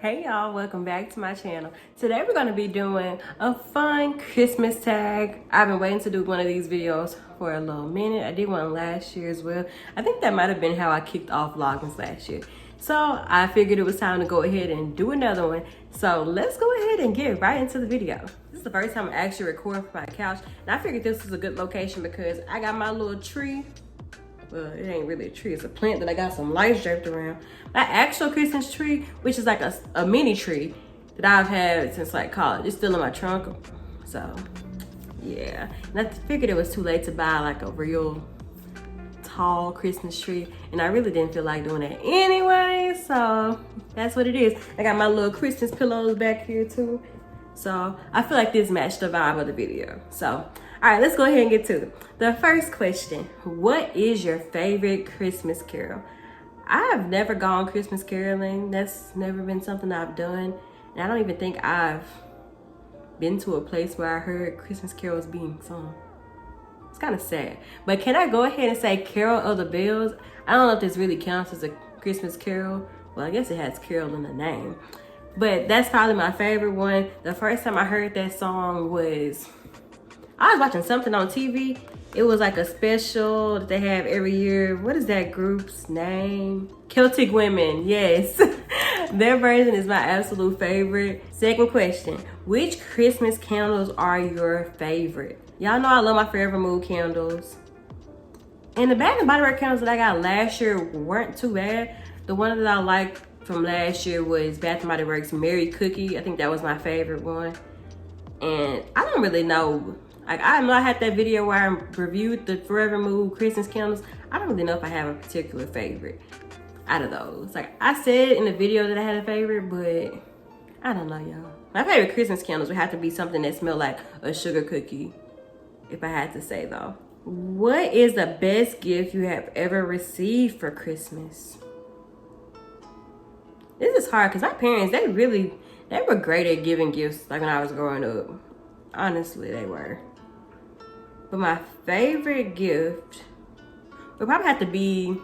Hey y'all, welcome back to my channel. Today we're going to be doing a fun Christmas tag. I've been waiting to do one of these videos for a little minute. I did one last year as well. I think that might have been how I kicked off Vlogmas last year. So I figured it was time to go ahead and do another one. So let's go ahead and get right into the video. This is the first time I'm actually recording from my couch. And I figured this was a good location because I got my little tree. Well, it ain't really a tree, it's a plant that I got some lights draped around. My actual Christmas tree, which is like a mini tree that I've had since like college, it's still in my trunk. So yeah, and I figured it was too late to buy like a real tall Christmas tree, and I really didn't feel like doing that anyway, so that's what it is. I got my little Christmas pillows back here too, so I feel like this matched the vibe of the video. So all right, let's go ahead and get to it. The first question, what is your favorite Christmas carol? I have never gone Christmas caroling. That's never been something I've done. And I don't even think I've been to a place where I heard Christmas carols being sung. It's kind of sad. But can I go ahead and say Carol of the Bells? I don't know if this really counts as a Christmas carol. Well, I guess it has carol in the name. But that's probably my favorite one. The first time I heard that song was, I was watching something on TV. It was like a special that they have every year. What is that group's name? Celtic Women, yes. Their version is my absolute favorite. Second question, which Christmas candles are your favorite? Y'all know I love my Forever Mood candles. And the Bath and Body Works candles that I got last year weren't too bad. The one that I liked from last year was Bath and Body Works Merry Cookie. I think that was my favorite one. And I don't really know. Like, I know I had that video where I reviewed the Forever Mood Christmas candles. I don't really know if I have a particular favorite out of those. Like, I said in the video that I had a favorite, but I don't know, y'all. My favorite Christmas candles would have to be something that smelled like a sugar cookie, if I had to say, though. What is the best gift you have ever received for Christmas? This is hard because my parents, they were great at giving gifts, like when I was growing up. Honestly, they were. But my favorite gift would probably have to be,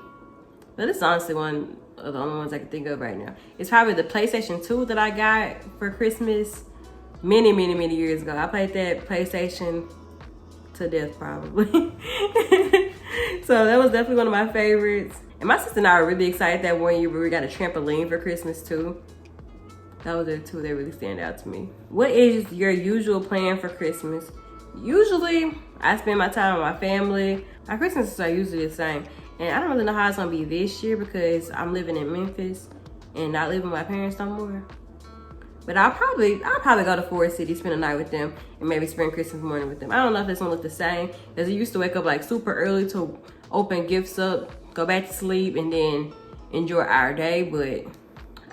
well, this is honestly one of the only ones I can think of right now. It's probably the PlayStation 2 that I got for Christmas many years ago. I played that PlayStation to death probably. So that was definitely one of my favorites. And my sister and I were really excited that one year where we got a trampoline for Christmas too. That was the two that really stand out to me. What is your usual plan for Christmas? Usually, I spend my time with my family. My Christmases are usually the same. And I don't really know how it's gonna be this year because I'm living in Memphis and not living with my parents no more. But I'll probably go to Forest City, spend a night with them, and maybe spend Christmas morning with them. I don't know if it's gonna look the same, because I used to wake up like super early to open gifts up, go back to sleep, and then enjoy our day, but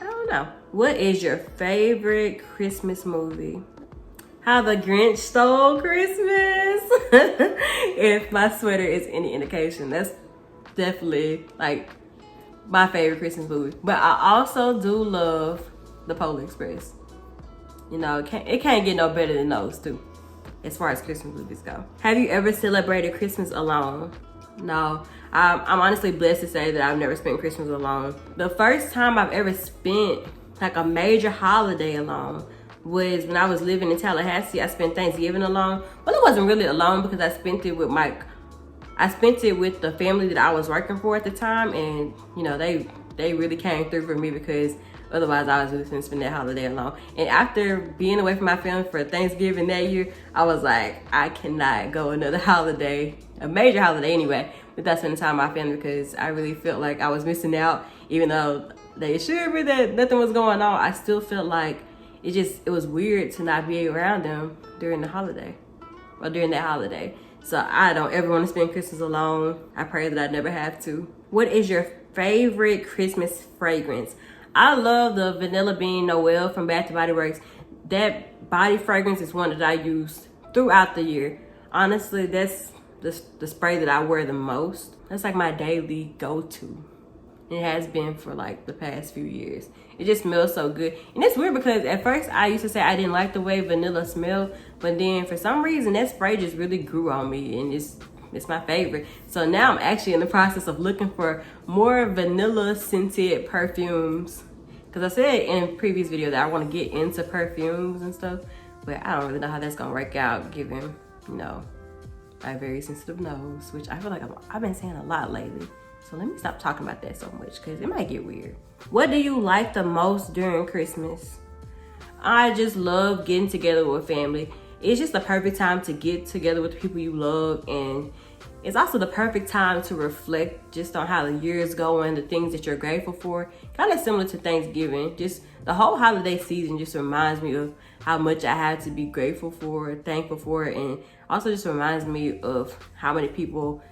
I don't know. What is your favorite Christmas movie? How the Grinch Stole Christmas. If my sweater is any indication, that's definitely like my favorite Christmas movie. But I also do love The Polar Express. You know, it can't get no better than those two as far as Christmas movies go. Have you ever celebrated Christmas alone? No, I'm honestly blessed to say that I've never spent Christmas alone. The first time I've ever spent like a major holiday alone was when I was living in Tallahassee. I spent Thanksgiving alone. Well, it wasn't really alone because I spent it with the family that I was working for at the time, and you know, they really came through for me because otherwise I was really gonna spend that holiday alone. And after being away from my family for Thanksgiving that year, I was like, I cannot go another holiday, a major holiday anyway, without spending time with my family, because I really felt like I was missing out. Even though they assured me that nothing was going on, I still felt like it was weird to not be around them during that holiday. So I don't ever want to spend Christmas alone. I pray that I never have to. What is your favorite Christmas fragrance? I love the Vanilla Bean Noel from Bath and Body Works. That body fragrance is one that I use throughout the year. Honestly, that's the spray that I wear the most. That's like my daily go-to. It has been for like the past few years. It just smells so good. And it's weird because at first I used to say I didn't like the way vanilla smelled, but then for some reason that spray just really grew on me, and it's my favorite. So now I'm actually in the process of looking for more vanilla scented perfumes Because I said in a previous video that I want to get into perfumes and stuff, but I don't really know how that's gonna work out given, you know, my very sensitive nose, which I feel like I've been saying a lot lately. So let me stop talking about that so much because it might get weird. What do you like the most during Christmas? I just love getting together with family. It's just the perfect time to get together with the people you love, and it's also the perfect time to reflect just on how the year is going, the things that you're grateful for. Kind of similar to Thanksgiving. Just the whole holiday season just reminds me of how much I have to be grateful for, thankful for, and also just reminds me of how many people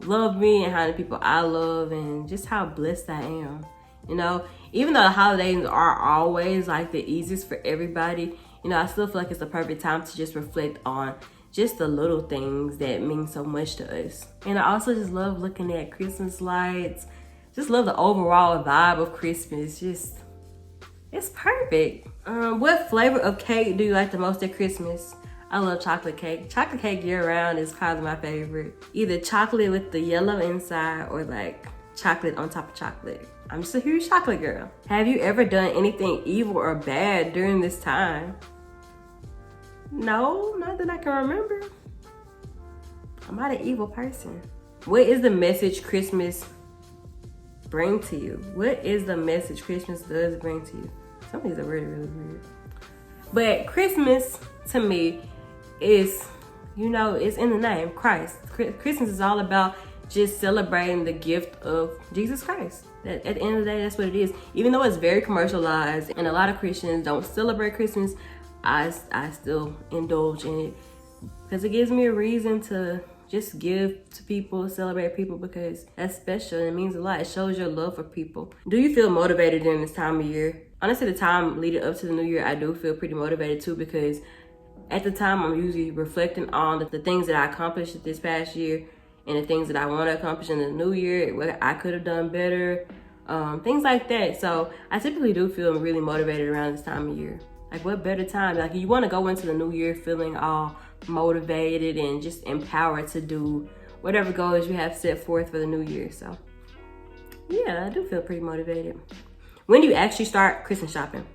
love me and how many people I love and just how blessed I am. You know, even though the holidays are always like the easiest for everybody, you know, I still feel like it's the perfect time to just reflect on just the little things that mean so much to us. And I also just love looking at Christmas lights. Just love the overall vibe of Christmas. Just, it's perfect. What flavor of cake do you like the most at Christmas? I love chocolate cake. Chocolate cake year round is probably my favorite. Either chocolate with the yellow inside or like chocolate on top of chocolate. I'm just a huge chocolate girl. Have you ever done anything evil or bad during this time? No, not that I can remember. I'm not an evil person. What is the message Christmas bring to you? What is the message Christmas does bring to you? Some of these are really, really weird. But Christmas, to me, is, you know, it's in the name, Christ. Christmas is all about just celebrating the gift of Jesus Christ. At the end of the day, that's what it is. Even though it's very commercialized and a lot of Christians don't celebrate Christmas, I still indulge in it because it gives me a reason to just give to people, celebrate people, because that's special and it means a lot. It shows your love for people. Do you feel motivated during this time of year? Honestly, the time leading up to the new year, I do feel pretty motivated too, because at the time I'm usually reflecting on the things that I accomplished this past year and the things that I want to accomplish in the new year, what I could have done better, things like that. So I typically do feel really motivated around this time of year. Like, what better time? Like, you want to go into the new year feeling all motivated and just empowered to do whatever goals you have set forth for the new year. So yeah, I do feel pretty motivated. When do you actually start Christmas shopping?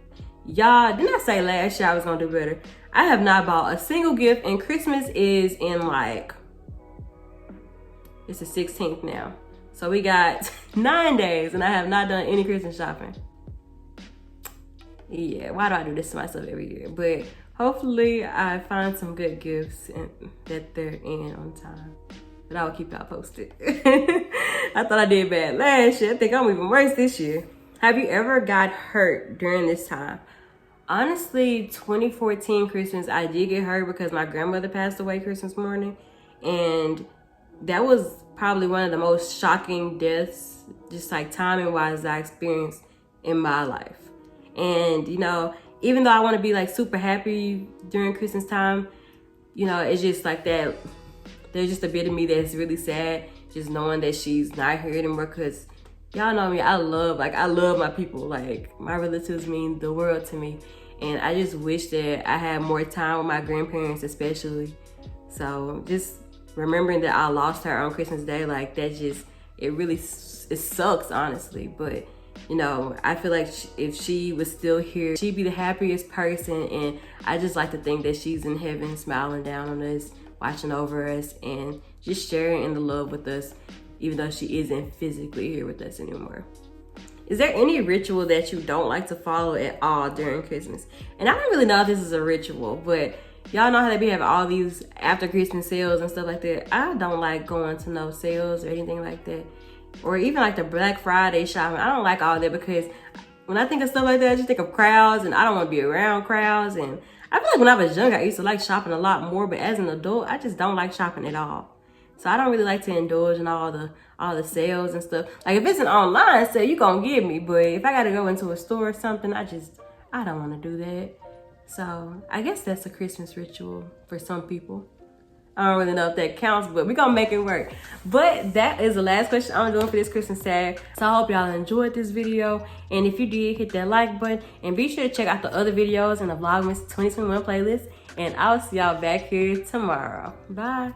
Y'all, didn't I say last year I was gonna do better? I have not bought a single gift, and Christmas is in like, it's the 16th now. So we got 9 days and I have not done any Christmas shopping. Yeah, why do I do this to myself every year? But hopefully I find some good gifts and that they're in on time. But I will keep y'all posted. I thought I did bad last year. I think I'm even worse this year. Have you ever got hurt during this time? Honestly, 2014 Christmas, I did get hurt because my grandmother passed away Christmas morning. And that was probably one of the most shocking deaths, just like timing wise, I experienced in my life. And, you know, even though I want to be like super happy during Christmas time, you know, it's just like that. There's just a bit of me that's really sad, just knowing that she's not here anymore, because y'all know me, I love my people. Like, my relatives mean the world to me. And I just wish that I had more time with my grandparents, especially. So just remembering that I lost her on Christmas Day, like, that just, it sucks, honestly. But, you know, I feel like if she was still here, she'd be the happiest person. And I just like to think that she's in heaven smiling down on us, watching over us, and just sharing in the love with us, even though she isn't physically here with us anymore. Is there any ritual that you don't like to follow at all during Christmas? And I don't really know if this is a ritual, but y'all know how they be having all these after Christmas sales and stuff like that. I don't like going to no sales or anything like that. Or even like the Black Friday shopping. I don't like all that, because when I think of stuff like that, I just think of crowds, and I don't want to be around crowds. And I feel like when I was younger, I used to like shopping a lot more, but as an adult, I just don't like shopping at all. So I don't really like to indulge in all the sales and stuff. Like, if it's an online sale, you gonna get me. But if I gotta go into a store or something, I don't want to do that. So I guess that's a Christmas ritual for some people. I don't really know if that counts, but we're gonna make it work. But that is the last question I'm doing for this Christmas tag. So I hope y'all enjoyed this video. And if you did, hit that like button. And be sure to check out the other videos in the Vlogmas 2021 playlist. And I'll see y'all back here tomorrow. Bye.